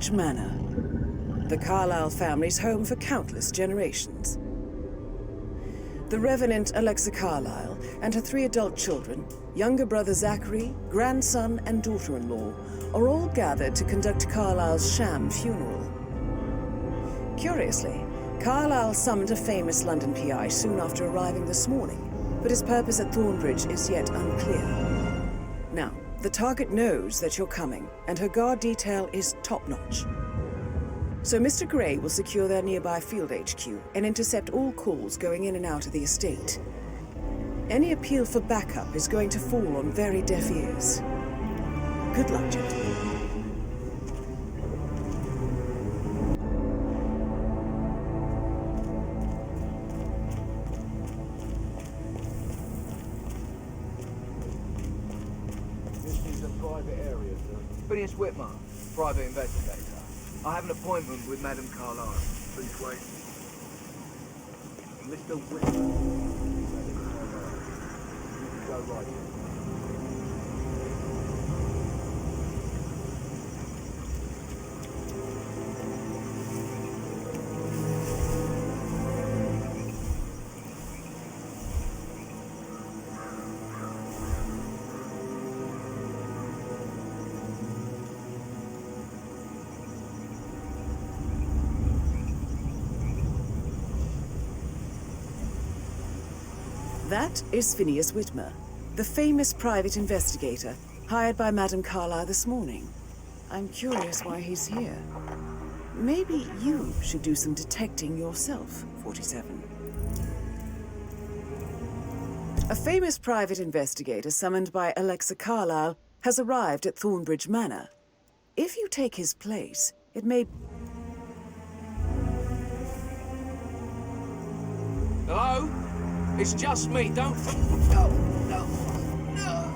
Thornbridge Manor, the Carlyle family's home for countless generations. The Revenant Alexa Carlyle and her 3 adult children, younger brother Zachary, grandson, and daughter-in-law, are all gathered to conduct Carlyle's sham funeral. Curiously, Carlyle summoned a famous London PI soon after arriving this morning, but his purpose at Thornbridge is yet unclear. Now, the target knows that you're coming, and her guard detail is top-notch. So Mr. Gray will secure their nearby field HQ and intercept all calls going in and out of the estate. Any appeal for backup is going to fall on very deaf ears. Good luck, gentlemen. Phineas Whitmer, private investigator. I have an appointment with Madame Carlyle. Please wait. Mr. Whitmer. Madame Carlyle. You can go right in. That is Phineas Whitmer, the famous private investigator hired by Madame Carlyle this morning. I'm curious why he's here. Maybe you should do some detecting yourself, 47. A famous private investigator summoned by Alexa Carlyle has arrived at Thornbridge Manor. If you take his place, it may... Hello? It's just me, don't... No, no, no!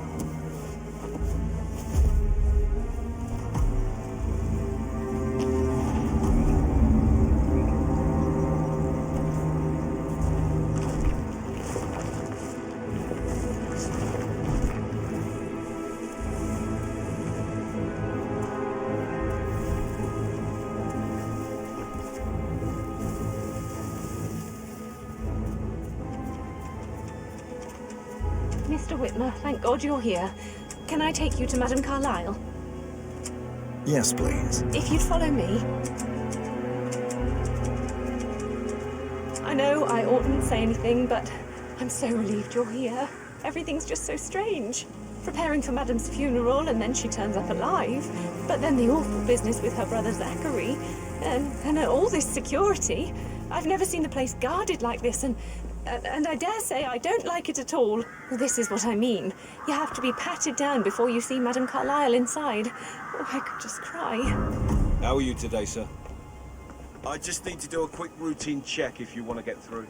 Mr. Whitmer, thank God you're here. Can I take you to Madame Carlyle? Yes, please. If you'd follow me. I know I oughtn't say anything, but I'm so relieved you're here. Everything's just so strange. Preparing for Madame's funeral, and then she turns up alive. But then the awful business with her brother Zachary, and all this security. I've never seen the place guarded like this, and I dare say I don't like it at all. Well, this is what I mean. You have to be patted down before you see Madame Carlyle inside. Oh, I could just cry. How are you today, sir? I just need to do a quick routine check if you want to get through.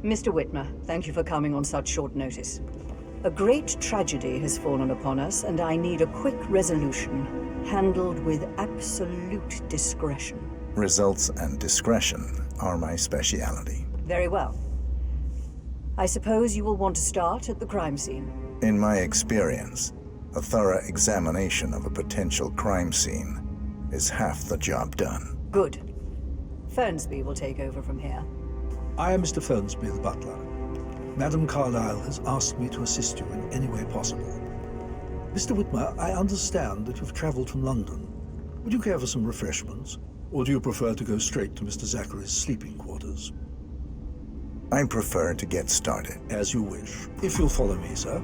Mr. Whitmer, thank you for coming on such short notice. A great tragedy has fallen upon us, and I need a quick resolution, handled with absolute discretion. Results and discretion are my speciality. Very well. I suppose you will want to start at the crime scene. In my experience, a thorough examination of a potential crime scene is half the job done. Good. Fernsby will take over from here. I am Mr. Fernsby, the butler. Madame Carlyle has asked me to assist you in any way possible. Mr. Whitmer, I understand that you've traveled from London. Would you care for some refreshments? Or do you prefer to go straight to Mr. Zachary's sleeping quarters? I prefer to get started. As you wish. If you'll follow me, sir.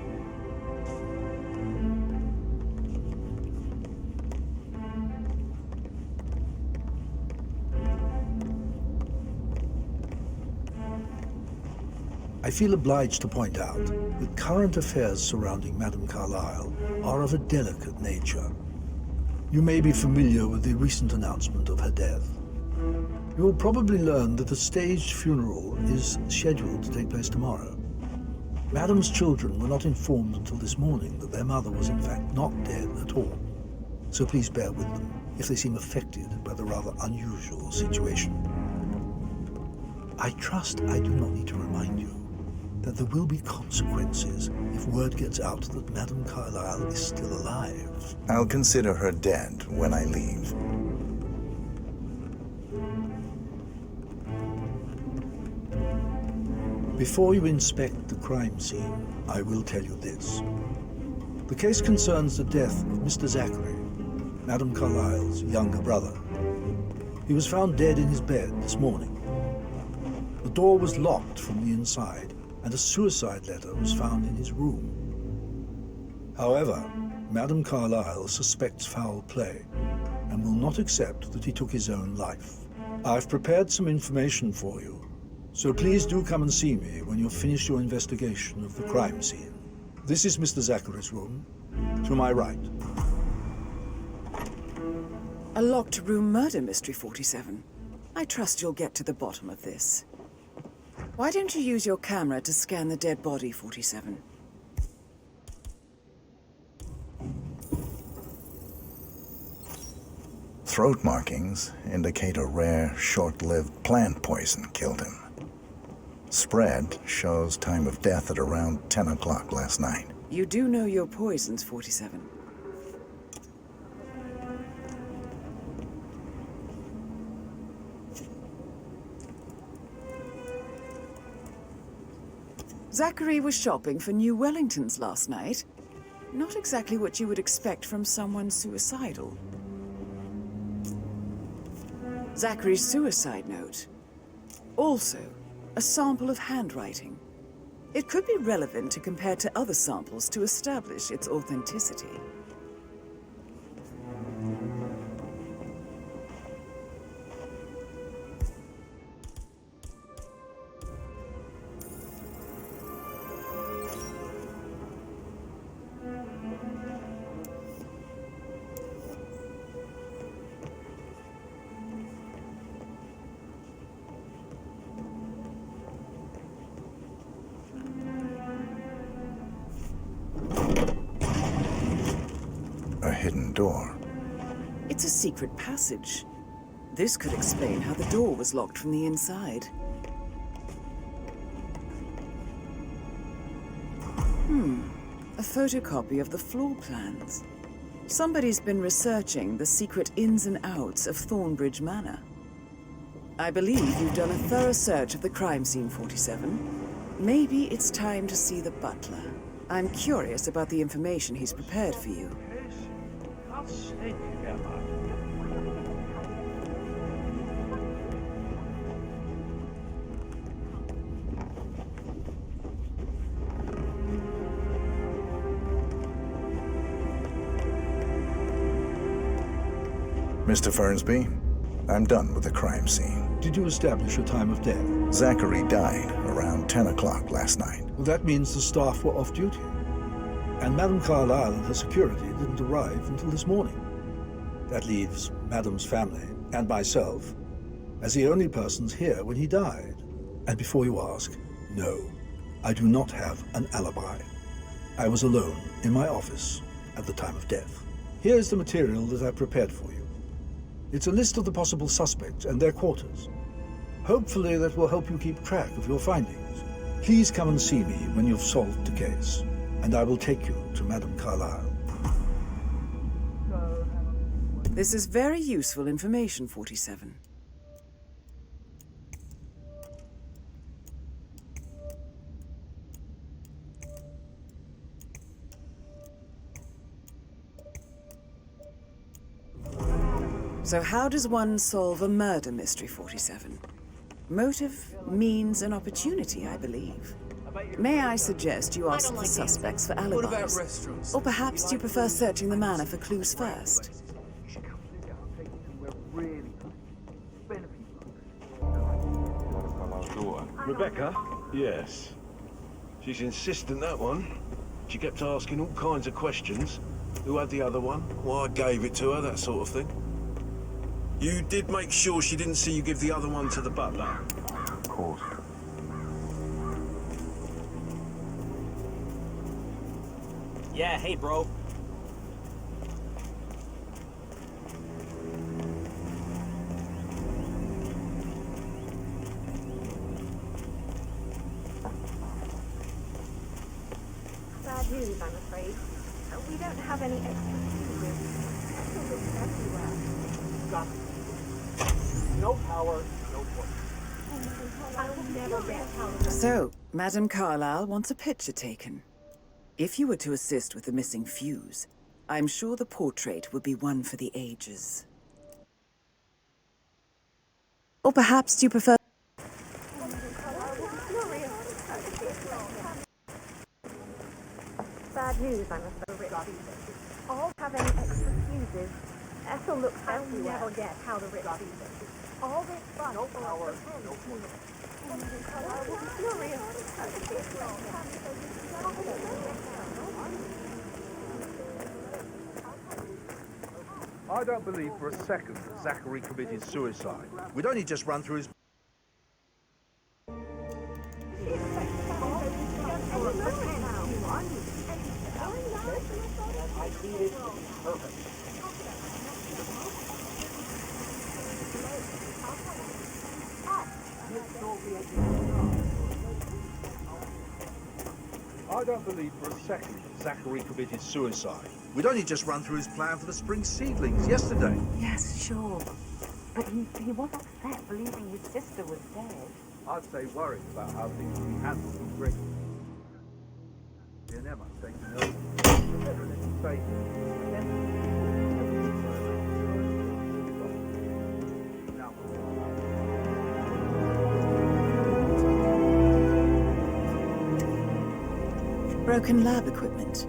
I feel obliged to point out that current affairs surrounding Madame Carlyle are of a delicate nature. You may be familiar with the recent announcement of her death. You will probably learn that a staged funeral is scheduled to take place tomorrow. Madam's children were not informed until this morning that their mother was in fact not dead at all. So please bear with them if they seem affected by the rather unusual situation. I trust I do not need to remind you that there will be consequences if word gets out that Madame Carlyle is still alive. I'll consider her dead when I leave. Before you inspect the crime scene, I will tell you this. The case concerns the death of Mr. Zachary, Madame Carlyle's younger brother. He was found dead in his bed this morning. The door was locked from the inside, and a suicide letter was found in his room. However, Madame Carlyle suspects foul play and will not accept that he took his own life. I've prepared some information for you, so please do come and see me when you've finished your investigation of the crime scene. This is Mr. Zachary's room, to my right. A locked room murder mystery, 47. I trust you'll get to the bottom of this. Why don't you use your camera to scan the dead body, 47? Throat markings indicate a rare, short-lived plant poison killed him. Spread shows time of death at around 10 o'clock last night. You do know your poisons, 47. Zachary was shopping for new Wellingtons last night. Not exactly what you would expect from someone suicidal. Zachary's suicide note. Also, a sample of handwriting. It could be relevant to compare to other samples to establish its authenticity. A hidden door. It's a secret passage. This could explain how the door was locked from the inside. A photocopy of the floor plans. Somebody's been researching the secret ins and outs of Thornbridge Manor. I believe you've done a thorough search of the crime scene, 47. Maybe it's time to see the butler. I'm curious about the information he's prepared for you. Mr. Fernsby, I'm done with the crime scene. Did you establish a time of death? Zachary died around 10 o'clock last night. Well, that means the staff were off duty. And Madame Carlyle and her security didn't arrive until this morning. That leaves Madame's family and myself as the only persons here when he died. And before you ask, no, I do not have an alibi. I was alone in my office at the time of death. Here's the material that I prepared for you. It's a list of the possible suspects and their quarters. Hopefully that will help you keep track of your findings. Please come and see me when you've solved the case, and I will take you to Madame Carlyle. This is very useful information, 47. So how does one solve a murder mystery, 47? Motive, means, and opportunity, I believe. May I suggest you ask the suspects for alibis? What about restaurants? Or perhaps do you prefer searching the manor for clues first? Rebecca? Yes. She's insistent, that one. She kept asking all kinds of questions. Who had the other one? Why I gave it to her, that sort of thing. You did make sure she didn't see you give the other one to the butler? Of course. Yeah, hey, bro. Bad news, I'm afraid. We don't have any extra fuses. Metal looks everywhere. Got it. No power, no point. I will never get power. So, Madame Carlyle wants a picture taken. If you were to assist with the missing fuse, I'm sure the portrait would be one for the ages. Or perhaps you prefer... Bad news, I'm afraid. All have any extra fuses. Ethel looks everywhere. I'll never get how to rip fuses. All this fun. No power, no point. I don't believe for a second that Zachary committed suicide. We'd only just run through his... I don't believe for a second that Zachary committed suicide. We'd only just run through his plan for the spring seedlings yesterday. Yes, sure. But he was upset believing his sister was dead. I'd say worried about how things will be handled in Britain. And Emma taking over. Everything safe. Broken lab equipment.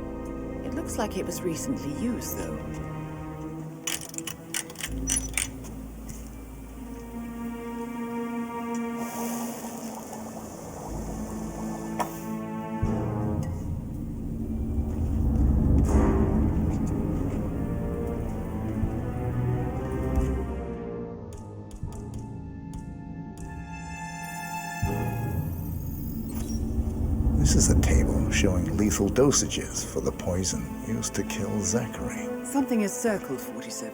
It looks like it was recently used, though. This is a table showing lethal dosages for the poison used to kill Zachary. Something is circled, 47.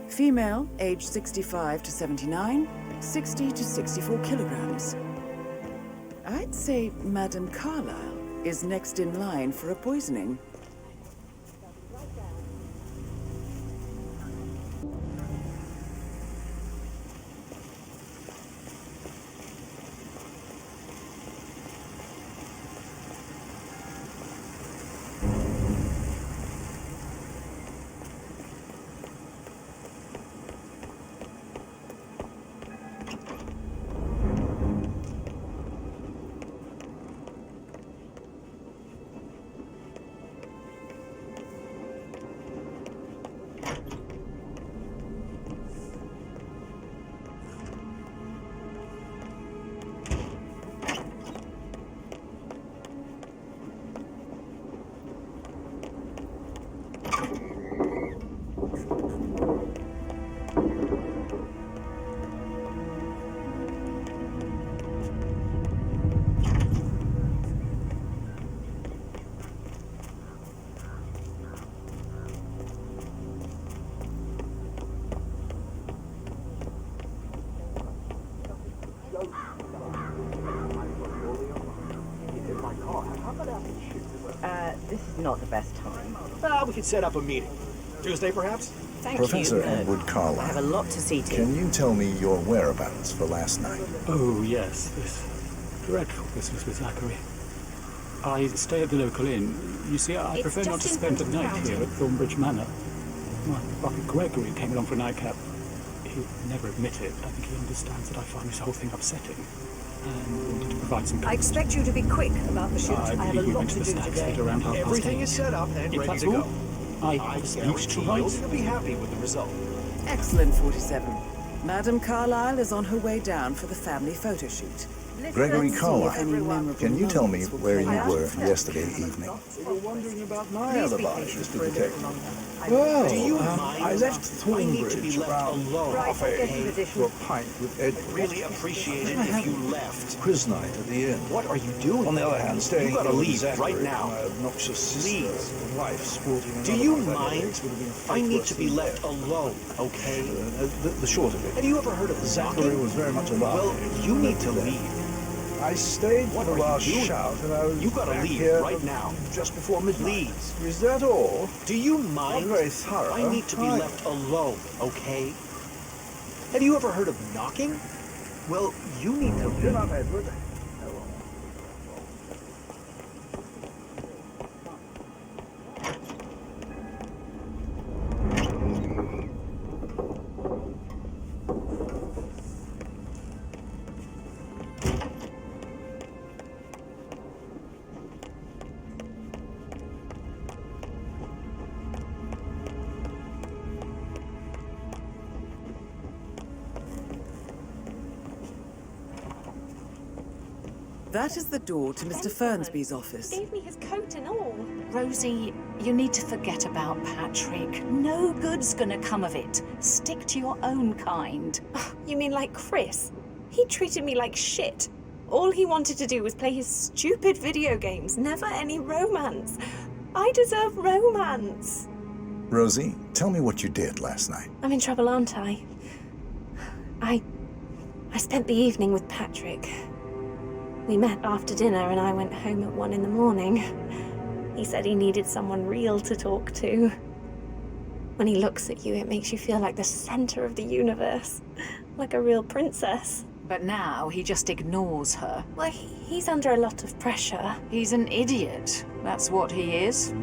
Female, age 65 to 79, 60 to 64 kilograms. I'd say Madame Carlyle is next in line for a poisoning. This is not the best time. We could set up a meeting. Tuesday, perhaps? Thank Professor you. Edward I have a Carlyle, lot to see to. can you tell me your whereabouts for last night? Oh, yes, this dreadful business with Zachary. I stay at the local inn. You see, I prefer not to spend the night here at Thornbridge Manor. My brother Gregory came along for a nightcap. He'll never admit it. I think he understands that I find this whole thing upsetting and wanted to provide some I expect you to be quick about the shoot. I have a believe we lot went to to the do stag today. theatre around 8:30. Everything is set up and If ready that's to all, go. I have a speech to guarantee write. you'll be happy with the result. Excellent, 47. Madame Carlyle is on her way down for the family photo shoot. Gregory See if Carlyle, any memorable can you tell me moments will where play you out. were yesterday evening? You were wondering about my alibi, Mr. Detective. Well, Do you I left Thornbridge around half eight for a pint with Edward. Really appreciate it if you left. Quiz night at the inn. What are you doing? On the other hand, staying You gotta here with leave Zachary, right now. my obnoxious sister Please. and wife sporting Do another you one of that mind? age would have been I need worse to be than left death. alone, okay? The short of it, Have you ever heard of Zachary knocking? was very much alive. Well, you when need left to death. leave. I stayed What for are the you last doing? shout, and I was You gotta back leave here right now. just before midnight. Please. Is that all? Do you mind? Not very thorough. I need to be are you? left alone, okay? Have you ever heard of knocking? Well, you need to Chin up, Edward. That is the door to Mr. Fernsby's office. Gave me his coat and all. Rosie, you need to forget about Patrick. No good's gonna come of it. Stick to your own kind. You mean like Chris? He treated me like shit. All he wanted to do was play his stupid video games, never any romance. I deserve romance. Rosie, tell me what you did last night. I'm in trouble, aren't I? I spent the evening with Patrick. We met after dinner and I went home at 1 in the morning. He said he needed someone real to talk to. When he looks at you, it makes you feel like the center of the universe. Like a real princess. But now he just ignores her. Well, he's under a lot of pressure. He's an idiot. That's what he is.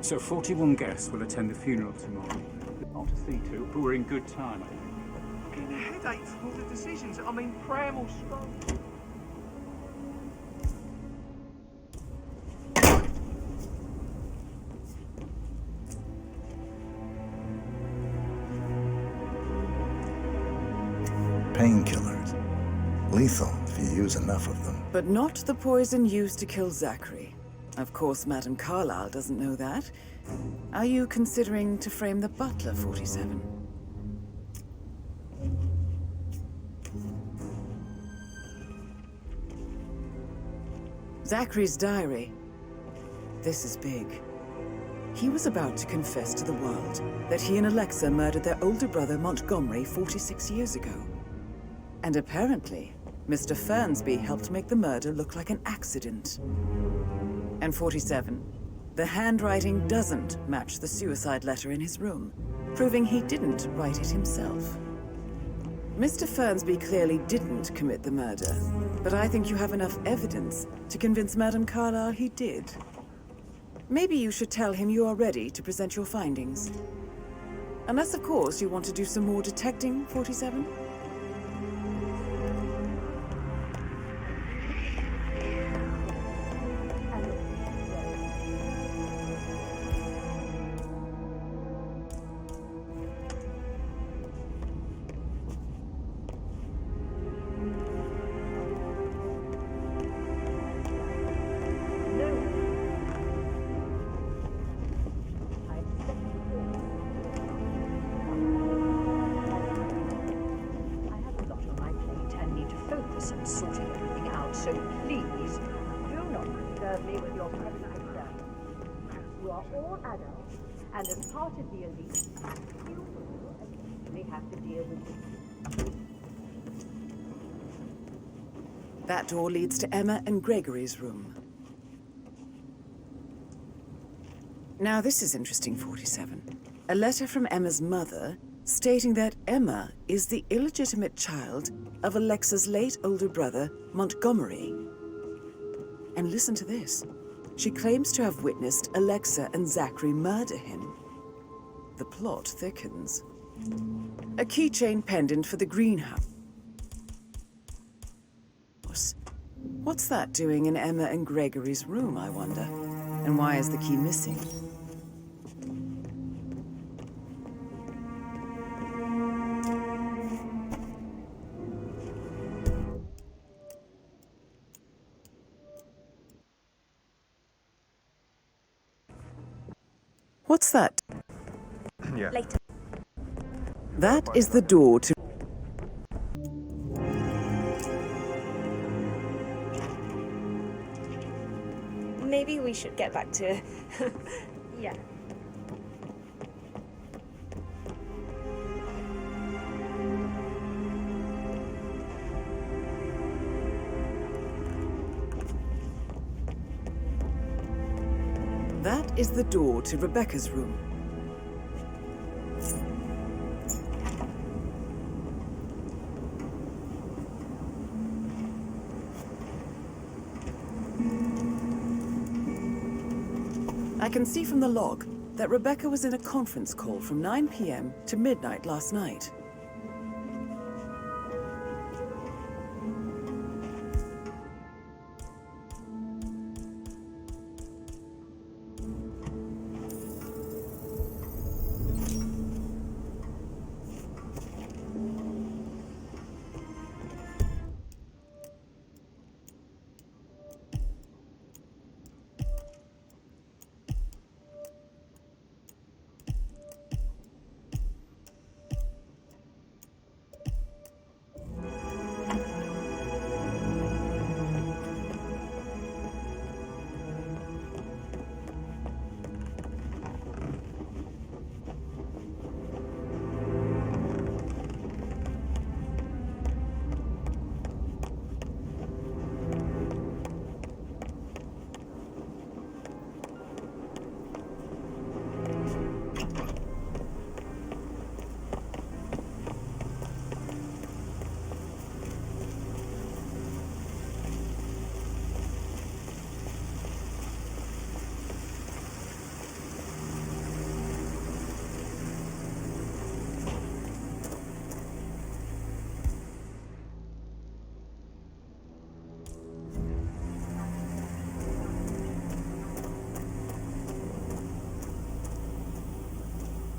So 41 guests will attend the funeral tomorrow. Not to see to, but we're in good time. Getting a headache from all the decisions. I mean, Pram or Stroke. Painkillers. Lethal if you use enough of them. But not the poison used to kill Zachary. Of course, Madame Carlyle doesn't know that. Are you considering to frame the butler, 47? Zachary's diary. This is big. He was about to confess to the world that he and Alexa murdered their older brother Montgomery 46 years ago. And apparently, Mr. Fernsby helped make the murder look like an accident. And 47, the handwriting doesn't match the suicide letter in his room, proving he didn't write it himself. Mr. Fernsby clearly didn't commit the murder, but I think you have enough evidence to convince Madame Carlyle he did. Maybe you should tell him you are ready to present your findings. Unless, of course, you want to do some more detecting, 47? And as part of the elite, you will have to deal with it. That door leads to Emma and Gregory's room. Now this is interesting, 47. A letter from Emma's mother stating that Emma is the illegitimate child of Alexa's late older brother, Montgomery. And listen to this. She claims to have witnessed Alexa and Zachary murder him. The plot thickens. A keychain pendant for the greenhouse. What's that doing in Emma and Gregory's room, I wonder? And why is the key missing? What's that? Yeah. Later. That is the door to... Maybe we should get back to... yeah. That is the door to Rebecca's room. I can see from the log that Rebecca was in a conference call from 9 p.m. to midnight last night.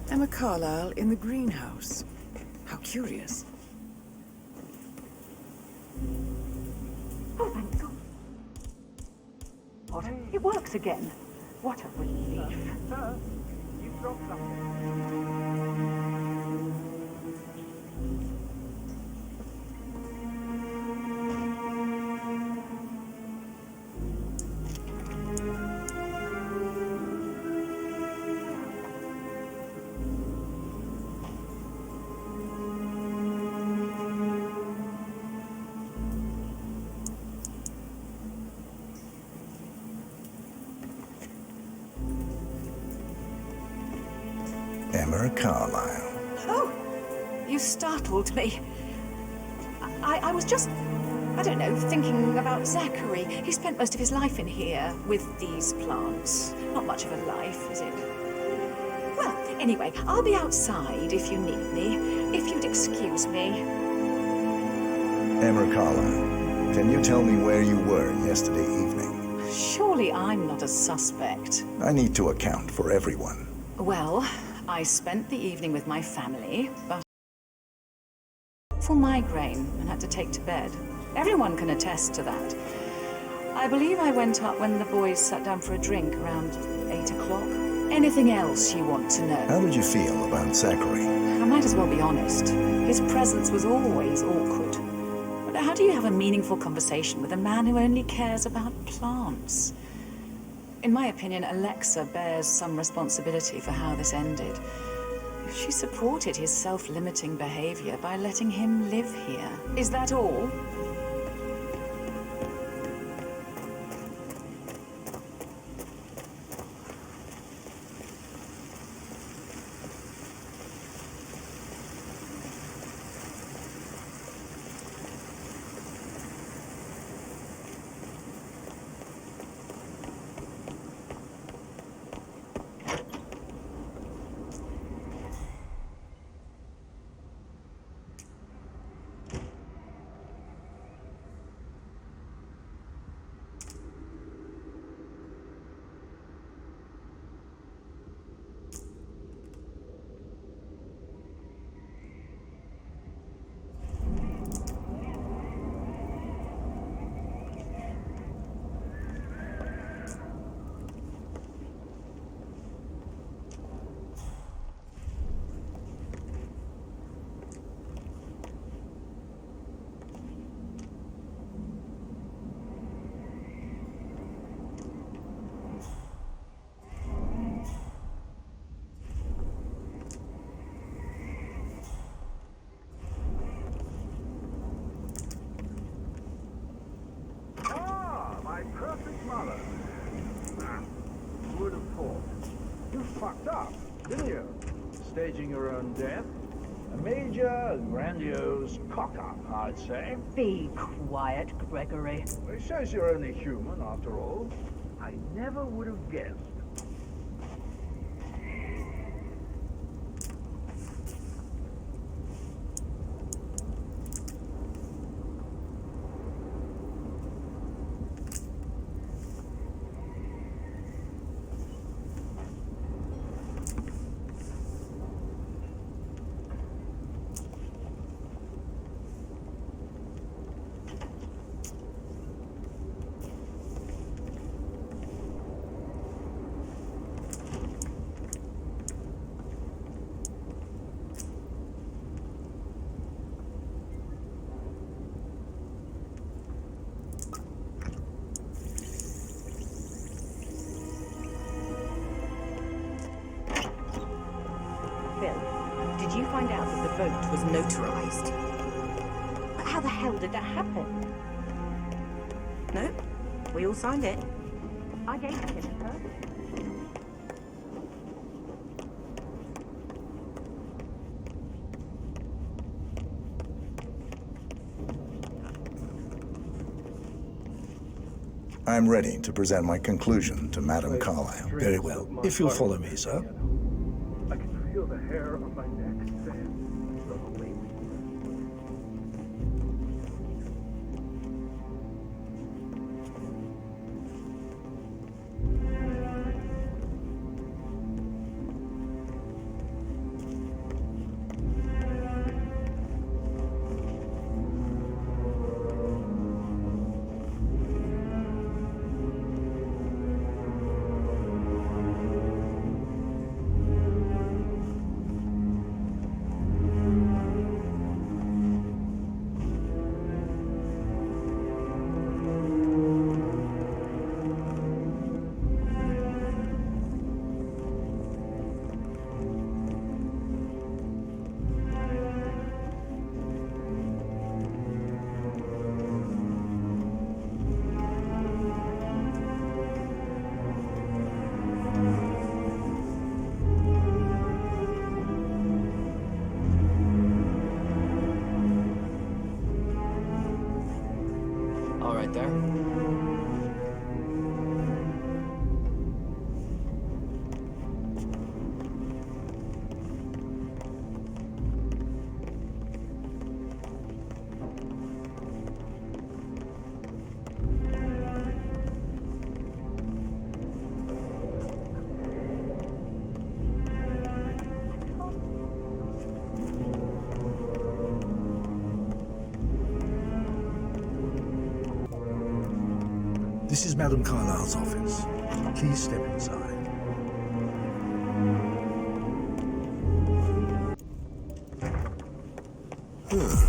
Emma Carlyle in the greenhouse. How curious. Oh, thank God. What? It works again. What a relief. You dropped something. Emma Carlyle. Oh, you startled me. I was just, I don't know, thinking about Zachary. He spent most of his life in here with these plants. Not much of a life, is it? Well, anyway, I'll be outside if you need me. If you'd excuse me. Emma Carlyle, can you tell me where you were yesterday evening? Surely I'm not a suspect. I need to account for everyone. Well, I spent the evening with my family, but for migraine and had to take to bed. Everyone can attest to that. I believe I went up when the boys sat down for a drink around 8 o'clock. Anything else you want to know? How did you feel about Zachary? I might as well be honest. His presence was always awkward. But how do you have a meaningful conversation with a man who only cares about plants? In my opinion, Alexa bears some responsibility for how this ended. She supported his self-limiting behavior by letting him live here. Is that all? fucked up, didn't you? Staging your own death. A major, grandiose cock-up, I'd say. Be quiet, Gregory. Well, it shows you're only human, after all. I never would have guessed. Did you find out that the vote was notarized? But how the hell did that happen? No? We all signed it. I gave it to her. I'm ready to present my conclusion to Madame Carlyle. Very well. If you'll follow me, sir. I can feel the hair on my neck stand slowly. All right there. This is Madame Carlyle's office. Please step inside.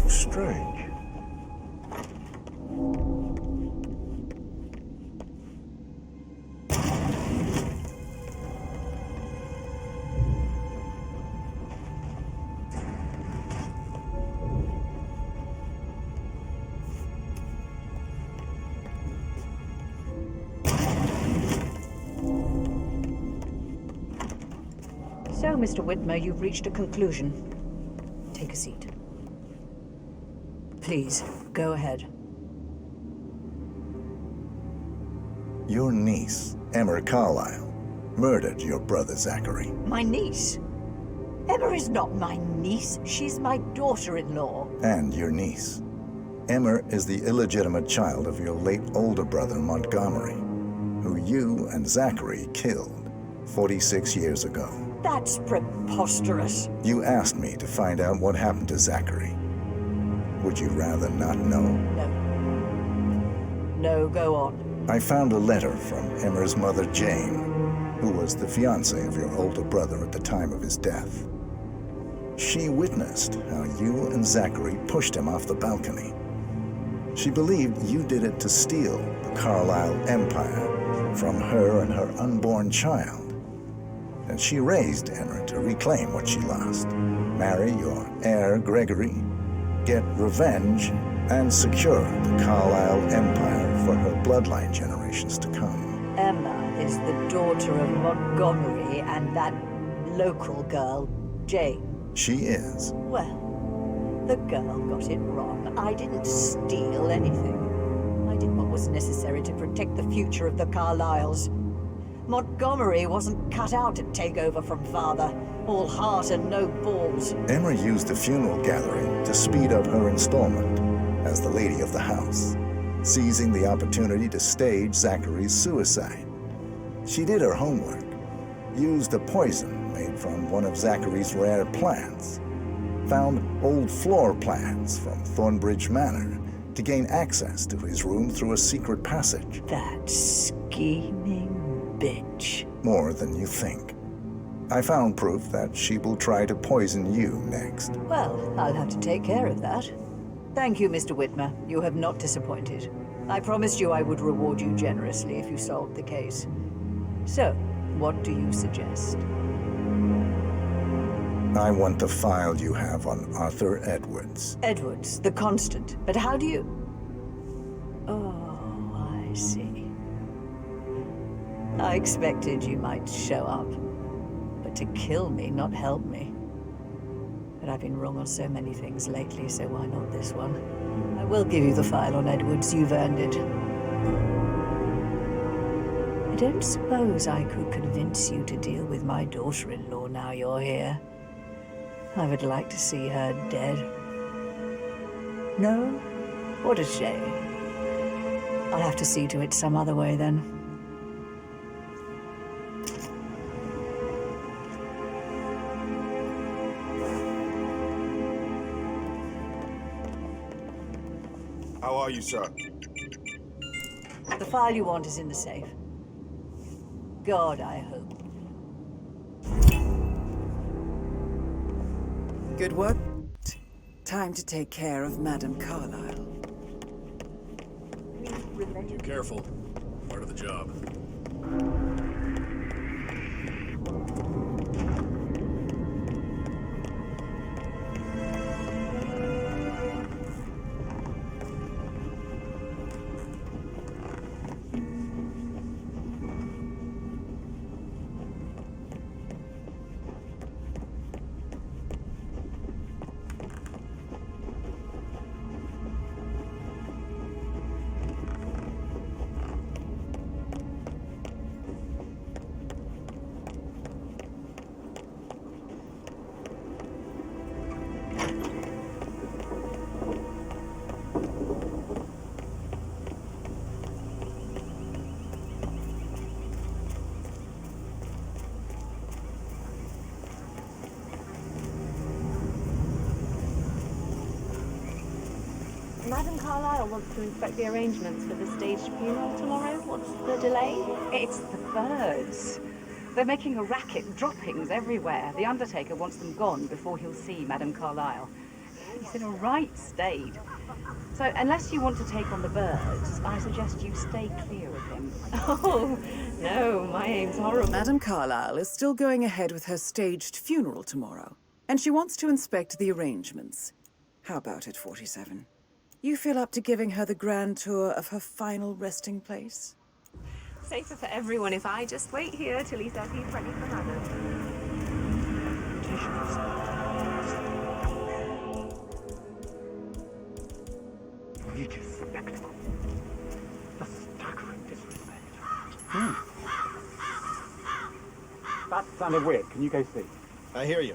Strange. So, Mr. Whitmer, you've reached a conclusion. Take a seat. Please, go ahead. Your niece, Emma Carlyle, murdered your brother Zachary. My niece? Emma is not my niece. She's my daughter-in-law. And your niece. Emma is the illegitimate child of your late older brother Montgomery, who you and Zachary killed 46 years ago. That's preposterous. You asked me to find out what happened to Zachary. Would you rather not know? No. No, go on. I found a letter from Emma's mother, Jane, who was the fiancée of your older brother at the time of his death. She witnessed how you and Zachary pushed him off the balcony. She believed you did it to steal the Carlyle empire from her and her unborn child. And she raised Emma to reclaim what she lost, marry your heir, Gregory, get revenge, and secure the Carlyle empire for her bloodline generations to come. Emma is the daughter of Montgomery and that local girl, Jane. She is. Well, the girl got it wrong. I didn't steal anything. I did what was necessary to protect the future of the Carlyles. Montgomery wasn't cut out to take over from father. All heart and no balls. Emma used the funeral gathering to speed up her installment as the lady of the house, seizing the opportunity to stage Zachary's suicide. She did her homework, used a poison made from one of Zachary's rare plants, found old floor plans from Thornbridge Manor to gain access to his room through a secret passage. That scheming bitch. More than you think. I found proof that she will try to poison you next. Well, I'll have to take care of that. Thank you, Mr. Whitmer. You have not disappointed. I promised you I would reward you generously if you solved the case. So, what do you suggest? I want the file you have on Arthur Edwards. Edwards, the Constant. But how do you... Oh, I see. I expected you might show up. But to kill me, not help me. But I've been wrong on so many things lately, so why not this one? I will give you the file on Edwards. You've earned it. I don't suppose I could convince you to deal with my daughter-in-law now you're here. I would like to see her dead. No? What a shame. I'll have to see to it some other way then. How are you, sir? The file you want is in the safe. God, I hope. Good work. Time to take care of Madame Carlyle. Be careful. Part of the job. Madame Carlyle wants to inspect the arrangements for the staged funeral tomorrow. What's the delay? It's the birds. They're making a racket, droppings everywhere. The undertaker wants them gone before he'll see Madame Carlyle. He's in a right state. So unless you want to take on the birds, I suggest you stay clear of him. Oh, no, my aim's horrible. Madame Carlyle is still going ahead with her staged funeral tomorrow, and she wants to inspect the arrangements. How about it, 47? You feel up to giving her the grand tour of her final resting place? Safer for everyone if I just wait here till he says he's ready for Madame. It is spectacle. The staggering disrespect. That sounded weird. Can you go see? I hear you.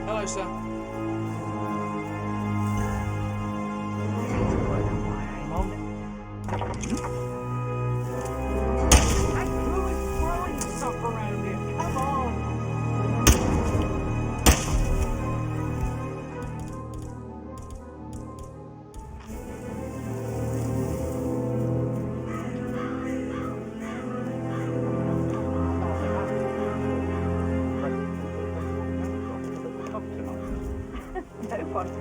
Hello, sir.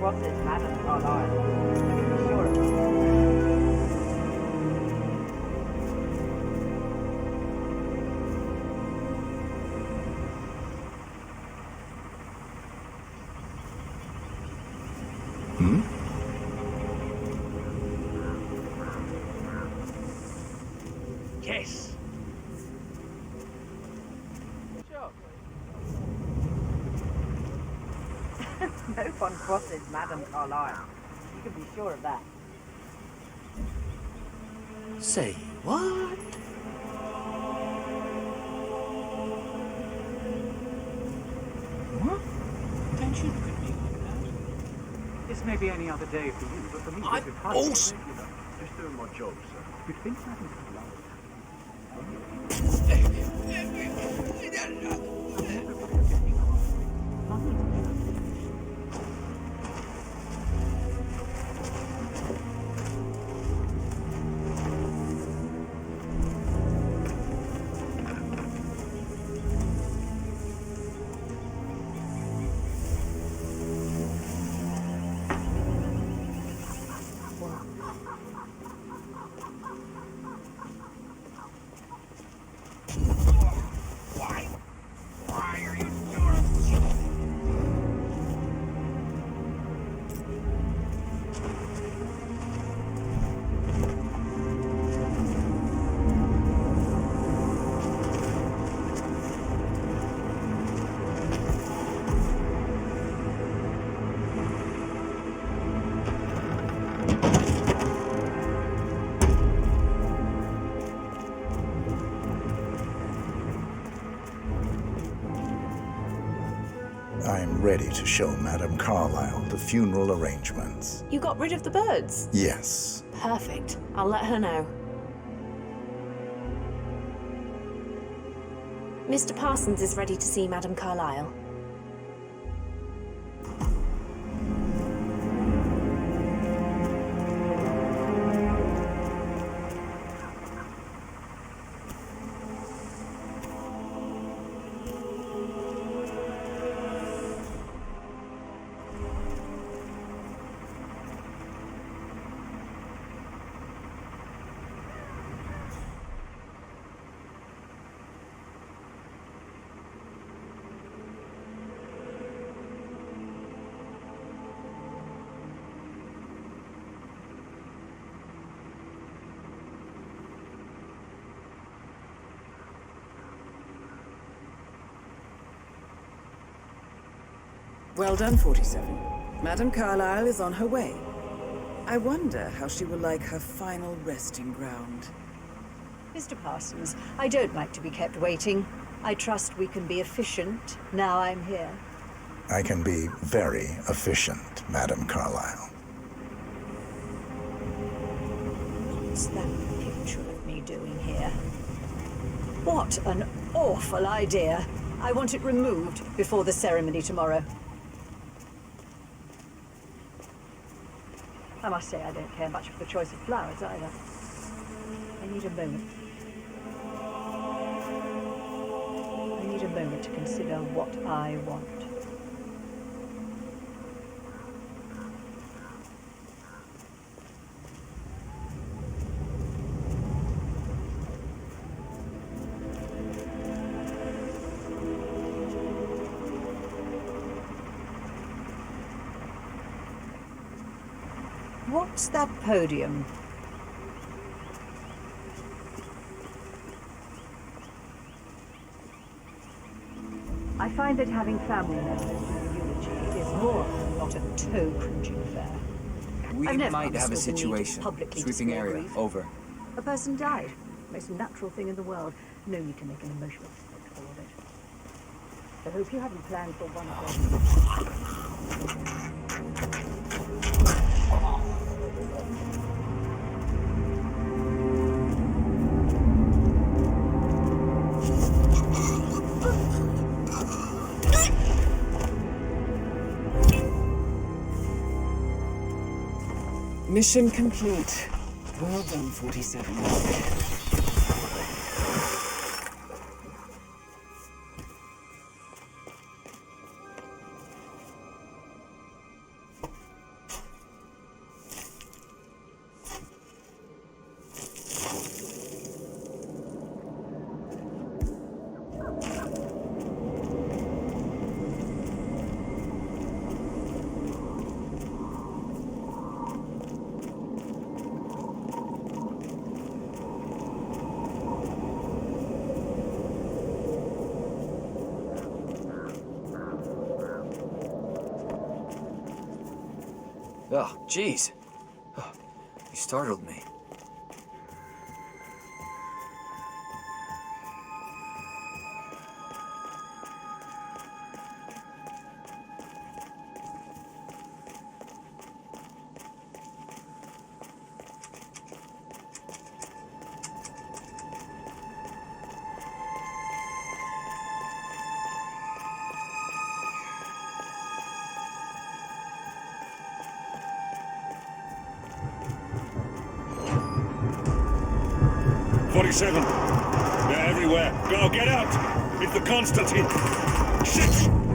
crosses, Madam Carlyle. You can be sure of that. Yes. No one crosses Madam Carlyle. You can be sure of that. Say what? What? Don't you look at me like that. This may be any other day for you, but for me, this is hardly regular. Just doing my job, sir. You'd think Madam Carlyle. I'm ready to show Madame Carlyle the funeral arrangements. You got rid of the birds? Yes. Perfect. I'll let her know. Mr. Parsons is ready to see Madame Carlyle. Well done, 47. Madame Carlyle is on her way. I wonder how she will like her final resting ground. Mr. Parsons, I don't like to be kept waiting. I trust we can be efficient now I'm here. I can be very efficient, Madame Carlyle. What's that picture of me doing here? What an awful idea. I want it removed before the ceremony tomorrow. I must say I don't care much for the choice of flowers either. I need a moment. I need a moment to consider what I want. What's that podium? I find that having family members do the eulogy is more, not a toe-cringing affair. We I've never might have a understood the need to situation. publicly Sweeping display area. grief. Over. A person died. Most natural thing in the world. No need to make an emotional spectacle of it. I hope you haven't planned for one of those. Mission complete. Well done, 47. Oh, jeez. Oh, you startled me. They're everywhere. Go, get out! It's the Constantine! Shit!